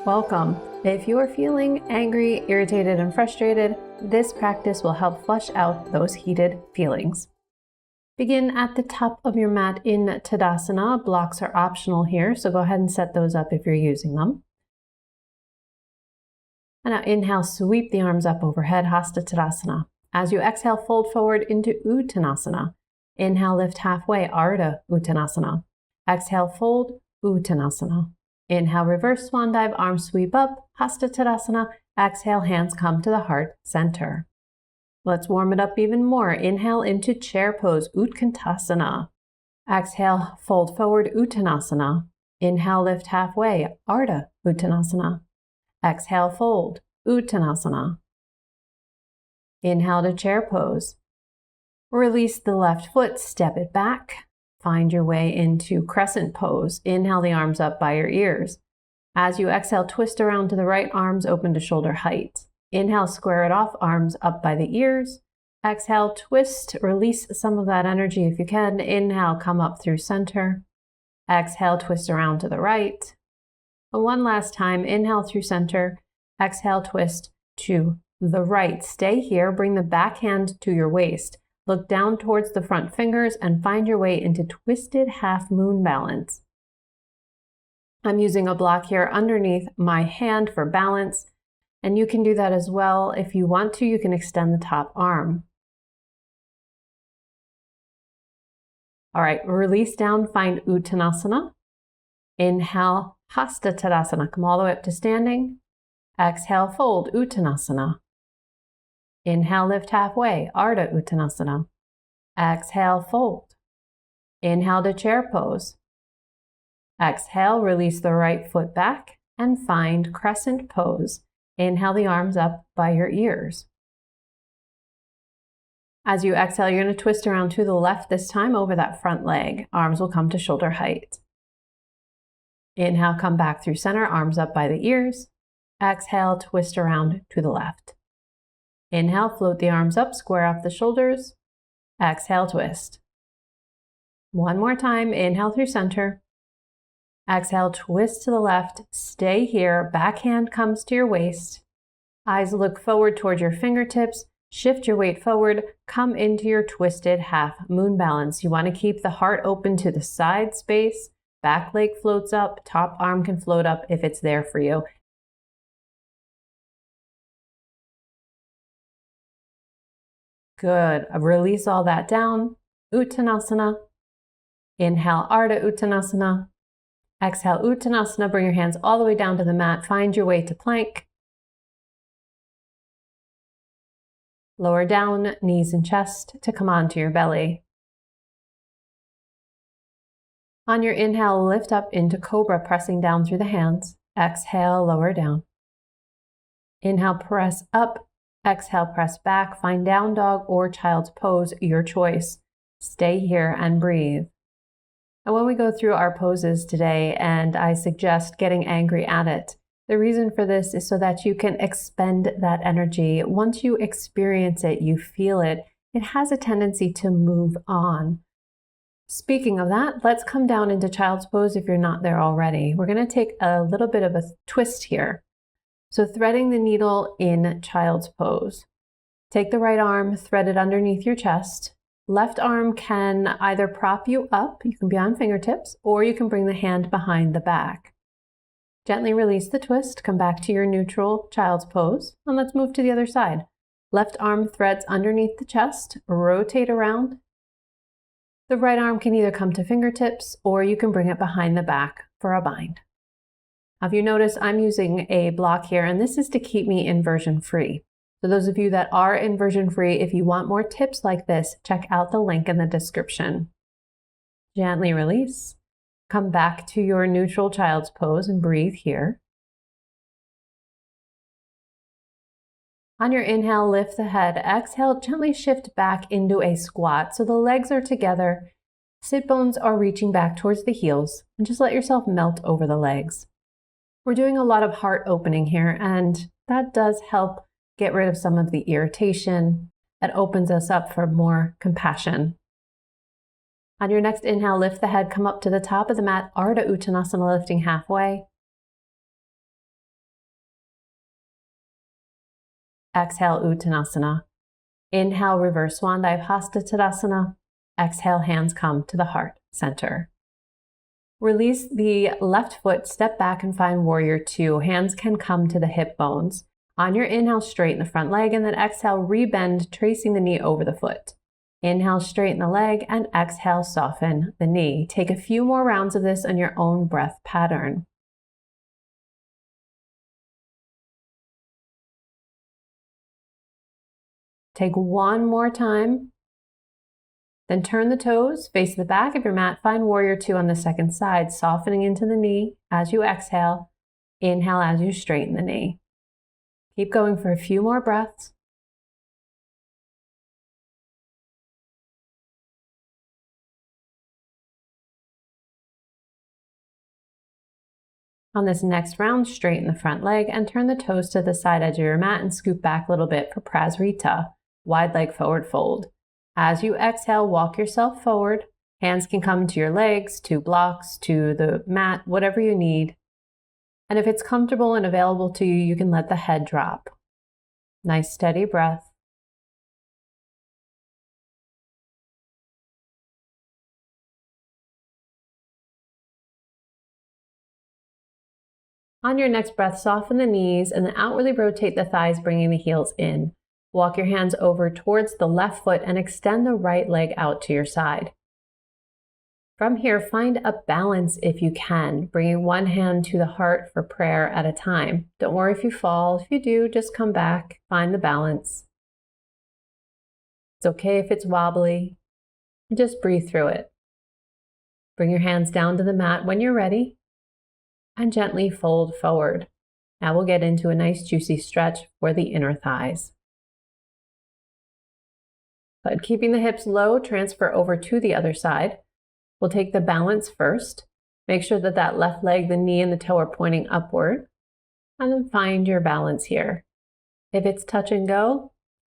Welcome. If you are feeling angry, irritated, and frustrated, this practice will help flush out those heated feelings. Begin at the top of your mat in Tadasana. Blocks are optional here, so go ahead and set those up if you're using them. And now inhale, sweep the arms up overhead, Hasta Tadasana. As you exhale, fold forward into Uttanasana. Inhale, lift halfway, Ardha Uttanasana. Exhale, fold, Uttanasana. Inhale, reverse swan dive, arms sweep up, Hasta Tadasana. Exhale, hands come to the heart center. Let's warm it up even more. Inhale into chair pose, Utkantasana. Exhale, fold forward, Uttanasana. Inhale, lift halfway, Ardha Uttanasana. Exhale, fold, Uttanasana. Inhale to chair pose. Release the left foot, step it back. Find your way into crescent pose. Inhale the arms up by your ears. As you exhale, twist around to the right, arms open to shoulder height. Inhale, square it off, arms up by the ears. Exhale, twist, release some of that energy if you can. Inhale, come up through center. Exhale, twist around to the right. And one last time, inhale through center. Exhale, twist to the right. Stay here, bring the back hand to your waist. Look down towards the front fingers and find your way into twisted half moon balance. I'm using a block here underneath my hand for balance, and you can do that as well. If you want to, you can extend the top arm. All right, release down, find Uttanasana. Inhale, Hasta Tadasana, come all the way up to standing. Exhale, fold, Uttanasana. Inhale, lift halfway, Ardha Uttanasana. Exhale, fold. Inhale to chair pose. Exhale, release the right foot back and find crescent pose. Inhale the arms up by your ears. As you exhale, you're going to twist around to the left this time over that front leg. Arms will come to shoulder height. Inhale, come back through center, arms up by the ears. Exhale, twist around to the left. Inhale, float the arms up, square off the shoulders. Exhale, twist. One more time, inhale through center. Exhale, twist to the left, stay here, back hand comes to your waist. Eyes look forward toward your fingertips, shift your weight forward, come into your twisted half moon balance. You want to keep the heart open to the side space, back leg floats up, top arm can float up if it's there for you. Good. Release all that down. Uttanasana. Inhale, Ardha Uttanasana. Exhale, Uttanasana. Bring your hands all the way down to the mat. Find your way to plank. Lower down, knees and chest to come onto your belly. On your inhale, lift up into cobra, pressing down through the hands. Exhale, lower down. Inhale, press up. Exhale, press back, find down dog or child's pose, your choice. Stay here and breathe. And when we go through our poses today, and I suggest getting angry at it, the reason for this is so that you can expend that energy. Once you experience it, you feel it, it has a tendency to move on. Speaking of that, let's come down into child's pose if you're not there already. We're going to take a little bit of a twist here. So threading the needle in child's pose. Take the right arm, thread it underneath your chest. Left arm can either prop you up, you can be on fingertips, or you can bring the hand behind the back. Gently release the twist, come back to your neutral child's pose, and let's move to the other side. Left arm threads underneath the chest, rotate around. The right arm can either come to fingertips, or you can bring it behind the back for a bind. Now, if you notice, I'm using a block here, and this is to keep me inversion free. So those of you that are inversion free, if you want more tips like this, check out the link in the description. Gently release. Come back to your neutral child's pose and breathe here. On your inhale, lift the head. Exhale, gently shift back into a squat. So the legs are together, sit bones are reaching back towards the heels, and just let yourself melt over the legs. We're doing a lot of heart opening here, and that does help get rid of some of the irritation. That opens us up for more compassion. On your next inhale, lift the head, come up to the top of the mat, Ardha Uttanasana, lifting halfway. Exhale, Uttanasana. Inhale, reverse swan dive, Hasta Tadasana. Exhale, hands come to the heart center. Release the left foot, step back and find warrior two. Hands can come to the hip bones. On your inhale, straighten the front leg, and then exhale, rebend, tracing the knee over the foot. Inhale, straighten the leg, and exhale, soften the knee. Take a few more rounds of this on your own breath pattern. Take one more time. Then turn the toes, face the back of your mat, find warrior two on the second side, softening into the knee as you exhale. Inhale as you straighten the knee. Keep going for a few more breaths. On this next round, straighten the front leg and turn the toes to the side edge of your mat and scoop back a little bit for Prasarita, wide leg forward fold. As you exhale, walk yourself forward. Hands can come to your legs, to blocks, to the mat, whatever you need. And if it's comfortable and available to you, you can let the head drop. Nice steady breath. On your next breath, soften the knees and then outwardly rotate the thighs, bringing the heels in. Walk your hands over towards the left foot and extend the right leg out to your side. From here, find a balance if you can, bringing one hand to the heart for prayer at a time. Don't worry if you fall. If you do, just come back, find the balance. It's okay if it's wobbly. Just breathe through it. Bring your hands down to the mat when you're ready and gently fold forward. Now we'll get into a nice juicy stretch for the inner thighs. But keeping the hips low, transfer over to the other side. We'll take the balance first. Make sure that that left leg, the knee and the toe are pointing upward. And then find your balance here. If it's touch and go,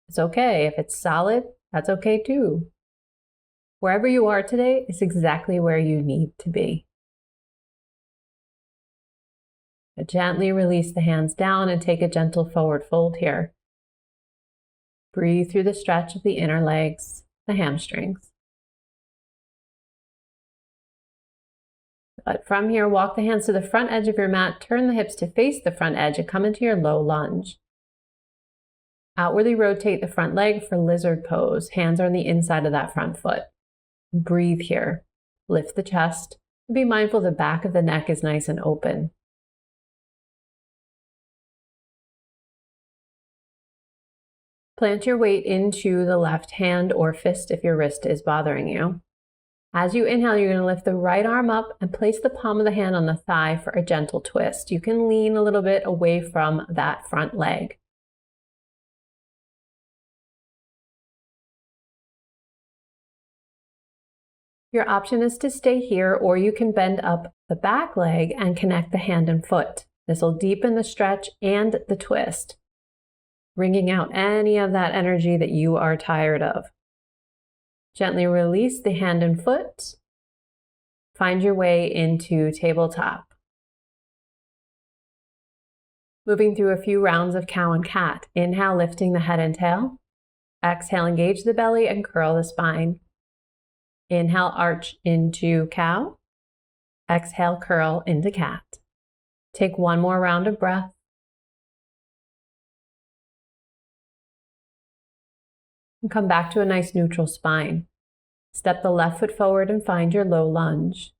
it's okay. If it's solid, that's okay too. Wherever you are today is exactly where you need to be. But gently release the hands down and take a gentle forward fold here. Breathe through the stretch of the inner legs, the hamstrings. But from here, walk the hands to the front edge of your mat, turn the hips to face the front edge and come into your low lunge. Outwardly rotate the front leg for lizard pose. Hands are on the inside of that front foot. Breathe here. Lift the chest. Be mindful the back of the neck is nice and open. Plant your weight into the left hand or fist if your wrist is bothering you. As you inhale, you're going to lift the right arm up and place the palm of the hand on the thigh for a gentle twist. You can lean a little bit away from that front leg. Your option is to stay here, or you can bend up the back leg and connect the hand and foot. This will deepen the stretch and the twist, wringing out any of that energy that you are tired of. Gently release the hand and foot. Find your way into tabletop. Moving through a few rounds of cow and cat. Inhale, lifting the head and tail. Exhale, engage the belly and curl the spine. Inhale, arch into cow. Exhale, curl into cat. Take one more round of breath. And come back to a nice neutral spine. Step the left foot forward and find your low lunge.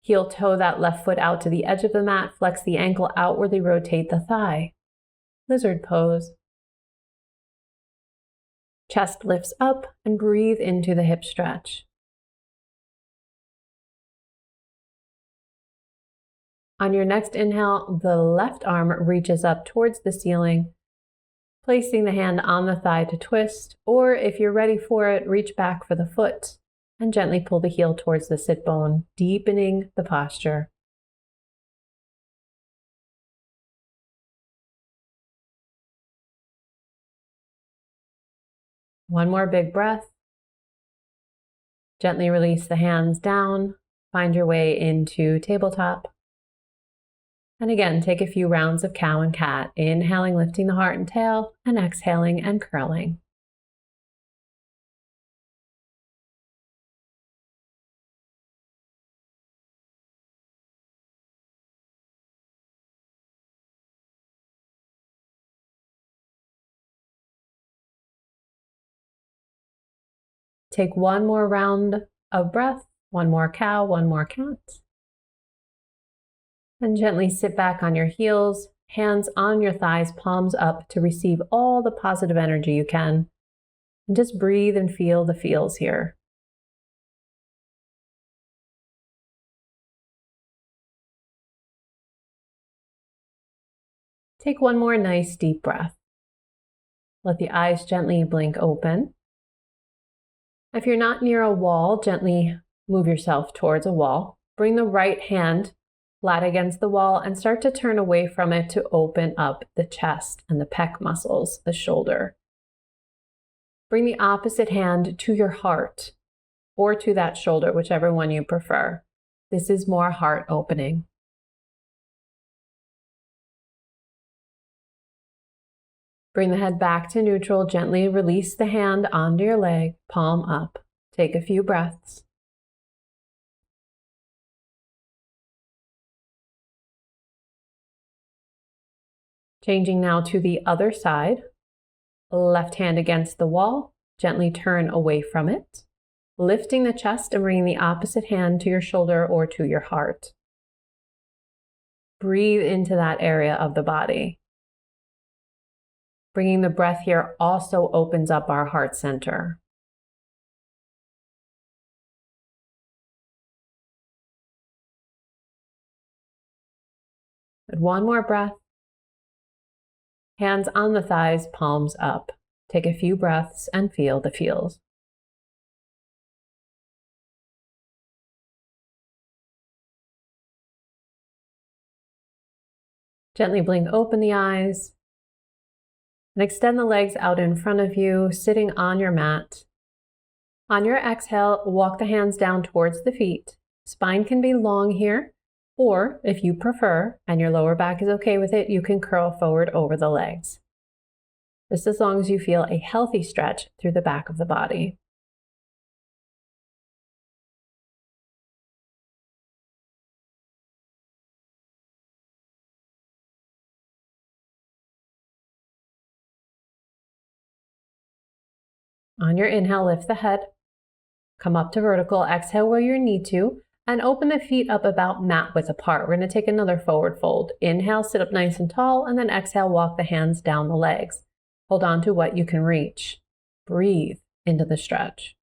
Heel toe that left foot out to the edge of the mat, flex the ankle, outwardly rotate the thigh. Lizard pose. Chest lifts up and breathe into the hip stretch. On your next inhale, the left arm reaches up towards the ceiling, placing the hand on the thigh to twist, or if you're ready for it, reach back for the foot and gently pull the heel towards the sit bone, deepening the posture. One more big breath. Gently release the hands down. Find your way into tabletop. And again, take a few rounds of cow and cat, inhaling, lifting the heart and tail, and exhaling and curling. Take one more round of breath, one more cow, one more cat. And gently sit back on your heels, hands on your thighs, palms up to receive all the positive energy you can. And just breathe and feel the feels here. Take one more nice deep breath. Let the eyes gently blink open. If you're not near a wall, gently move yourself towards a wall. Bring the right hand flat against the wall and start to turn away from it to open up the chest and the pec muscles, the shoulder. Bring the opposite hand to your heart or to that shoulder, whichever one you prefer. This is more heart opening. Bring the head back to neutral. Gently release the hand onto your leg, palm up. Take a few breaths. Changing now to the other side. Left hand against the wall. Gently turn away from it. Lifting the chest and bringing the opposite hand to your shoulder or to your heart. Breathe into that area of the body. Bringing the breath here also opens up our heart center. And one more breath. Hands on the thighs, palms up. Take a few breaths and feel the feels. Gently blink open the eyes. And extend the legs out in front of you, sitting on your mat. On your exhale, walk the hands down towards the feet. Spine can be long here, or if you prefer, and your lower back is okay with it, you can curl forward over the legs. Just as long as you feel a healthy stretch through the back of the body. On your inhale, lift the head, come up to vertical, exhale where you need to, and open the feet up about mat width apart. We're going to take another forward fold. Inhale, sit up nice and tall, and then exhale, walk the hands down the legs. Hold on to what you can reach. Breathe into the stretch.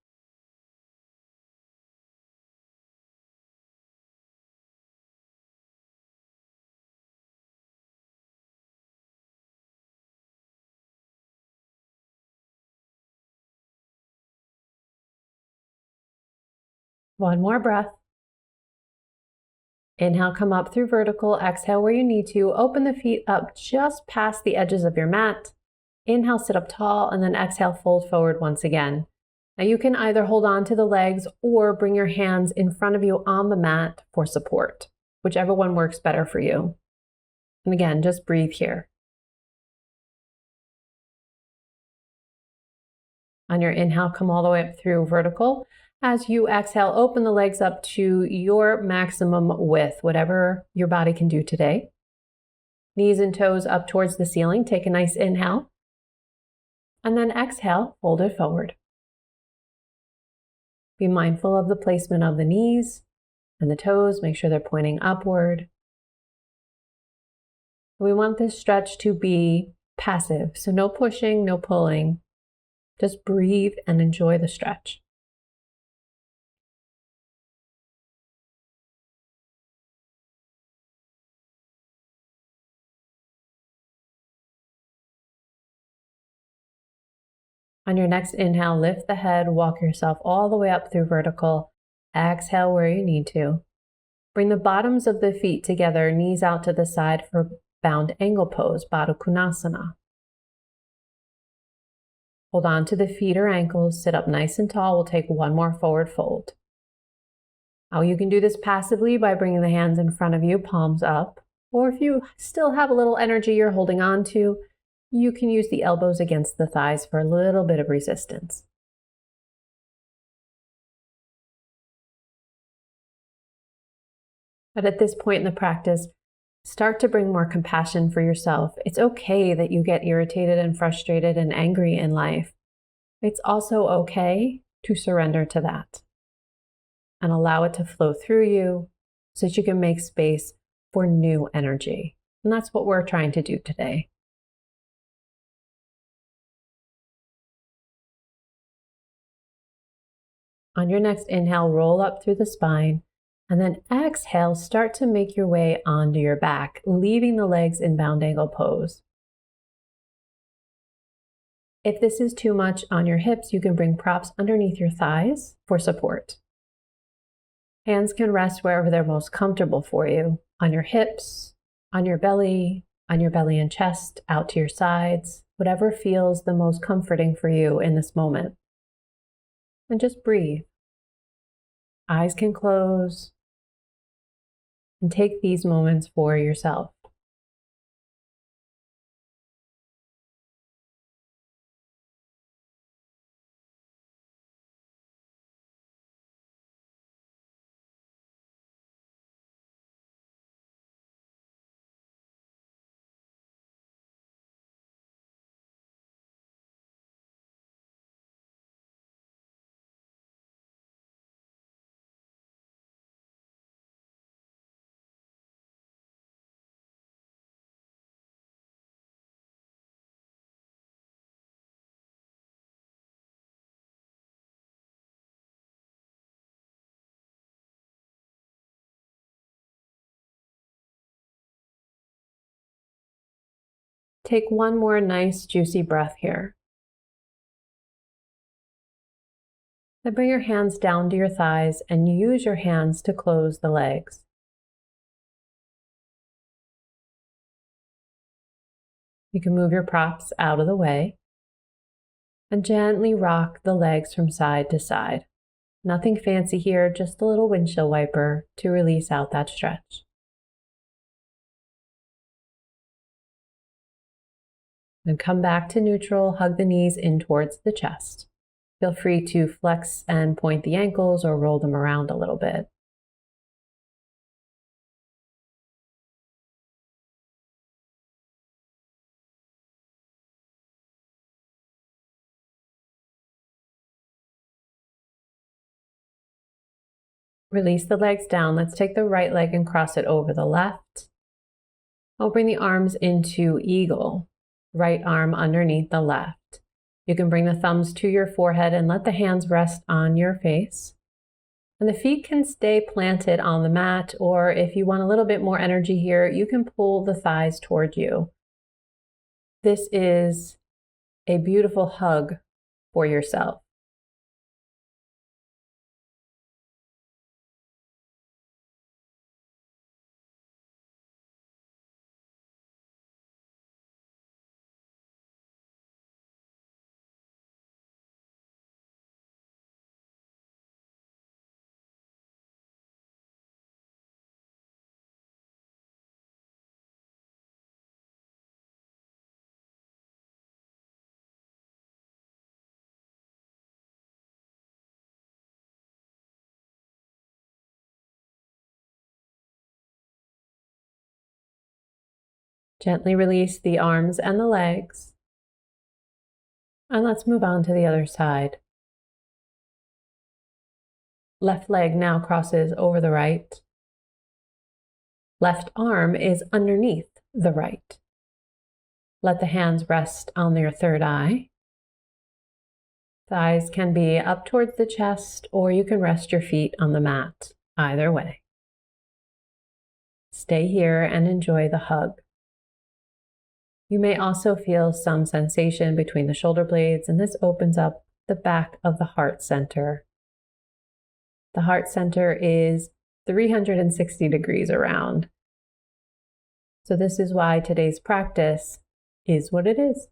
One more breath. Inhale, come up through vertical. Exhale where you need to. Open the feet up just past the edges of your mat. Inhale, sit up tall, and then exhale, fold forward once again. Now you can either hold on to the legs or bring your hands in front of you on the mat for support, whichever one works better for you. And again, just breathe here. On your inhale, come all the way up through vertical. As you exhale, open the legs up to your maximum width, whatever your body can do today. Knees and toes up towards the ceiling. Take a nice inhale. And then exhale, fold it forward. Be mindful of the placement of the knees and the toes. Make sure they're pointing upward. We want this stretch to be passive, so no pushing, no pulling. Just breathe and enjoy the stretch. On your next inhale, lift the head, walk yourself all the way up through vertical. Exhale where you need to. Bring the bottoms of the feet together, knees out to the side for bound angle pose, Baddha Konasana. Hold on to the feet or ankles, sit up nice and tall. We'll take one more forward fold. Now you can do this passively by bringing the hands in front of you, palms up. Or if you still have a little energy you're holding on to, you can use the elbows against the thighs for a little bit of resistance. But at this point in the practice, start to bring more compassion for yourself. It's okay that you get irritated and frustrated and angry in life. It's also okay to surrender to that and allow it to flow through you so that you can make space for new energy. And that's what we're trying to do today. On your next inhale, roll up through the spine, and then exhale, start to make your way onto your back, leaving the legs in bound angle pose. If this is too much on your hips, you can bring props underneath your thighs for support. Hands can rest wherever they're most comfortable for you, on your hips, on your belly and chest, out to your sides, whatever feels the most comforting for you in this moment. And just breathe. Eyes can close, and take these moments for yourself. Take one more nice, juicy breath here. Then bring your hands down to your thighs and use your hands to close the legs. You can move your props out of the way and gently rock the legs from side to side. Nothing fancy here, just a little windshield wiper to release out that stretch. Then come back to neutral, hug the knees in towards the chest. Feel free to flex and point the ankles or roll them around a little bit. Release the legs down. Let's take the right leg and cross it over the left. I'll bring the arms into eagle. Right arm underneath the left. You can bring the thumbs to your forehead and let the hands rest on your face. And the feet can stay planted on the mat, or if you want a little bit more energy here, you can pull the thighs toward you. This is a beautiful hug for yourself. Gently release the arms and the legs. And let's move on to the other side. Left leg now crosses over the right. Left arm is underneath the right. Let the hands rest on your third eye. Thighs can be up towards the chest, or you can rest your feet on the mat, either way. Stay here and enjoy the hug. You may also feel some sensation between the shoulder blades, and this opens up the back of the heart center. The heart center is 360 degrees around. So this is why today's practice is what it is.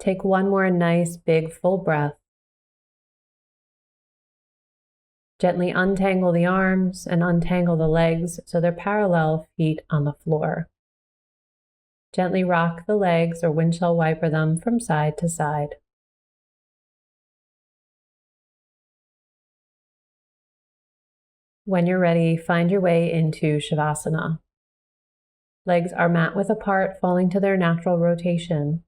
Take one more nice, big, full breath. Gently untangle the arms and untangle the legs so they're parallel, feet on the floor. Gently rock the legs or windshield wiper them from side to side. When you're ready, find your way into Shavasana. Legs are mat width apart, falling to their natural rotation.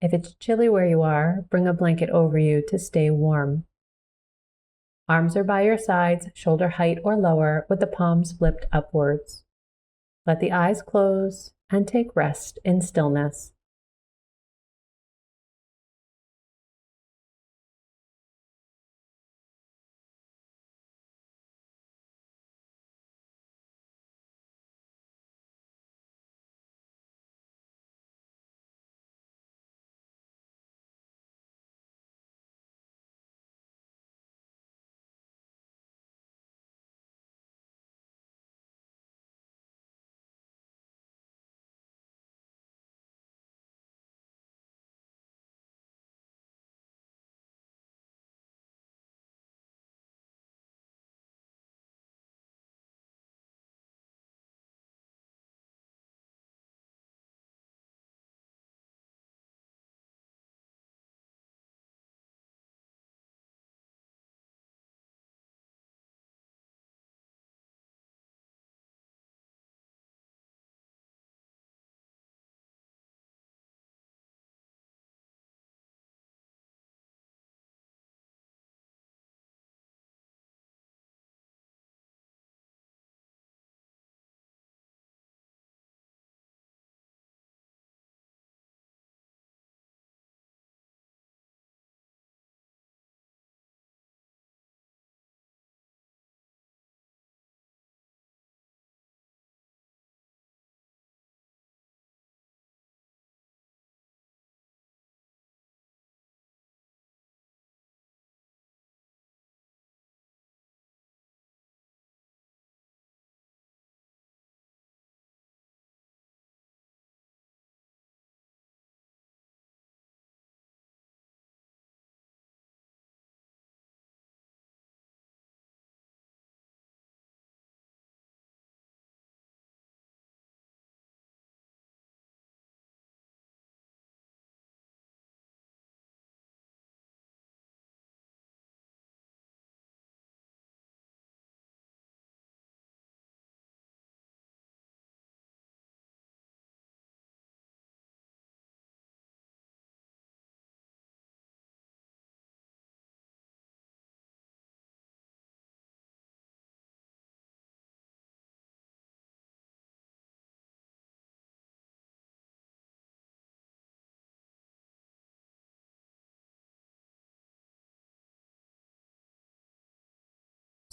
If it's chilly where you are, bring a blanket over you to stay warm. Arms are by your sides, shoulder height or lower, with the palms flipped upwards. Let the eyes close and take rest in stillness.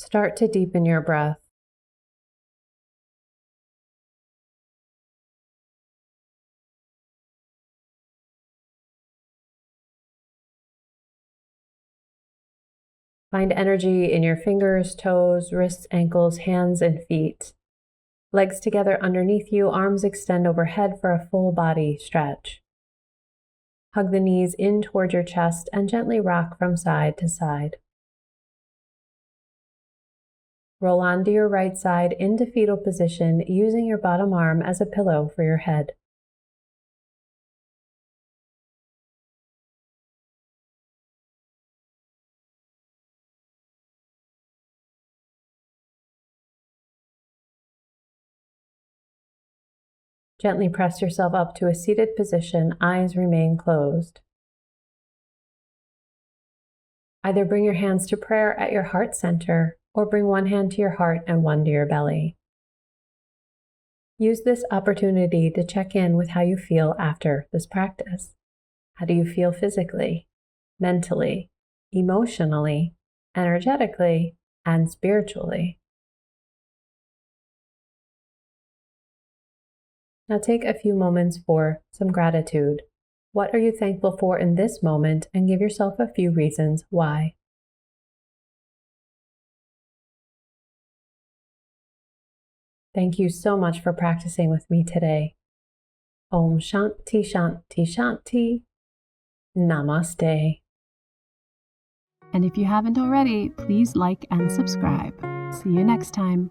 Start to deepen your breath. Find energy in your fingers, toes, wrists, ankles, hands, and feet. Legs together underneath you, arms extend overhead for a full body stretch. Hug the knees in toward your chest and gently rock from side to side. Roll onto your right side into fetal position, using your bottom arm as a pillow for your head. Gently press yourself up to a seated position, eyes remain closed. Either bring your hands to prayer at your heart center, or bring one hand to your heart and one to your belly. Use this opportunity to check in with how you feel after this practice. How do you feel physically, mentally, emotionally, energetically, and spiritually? Now take a few moments for some gratitude. What are you thankful for in this moment, and give yourself a few reasons why. Thank you so much for practicing with me today. Om Shanti Shanti Shanti. Namaste. And if you haven't already, please like and subscribe. See you next time.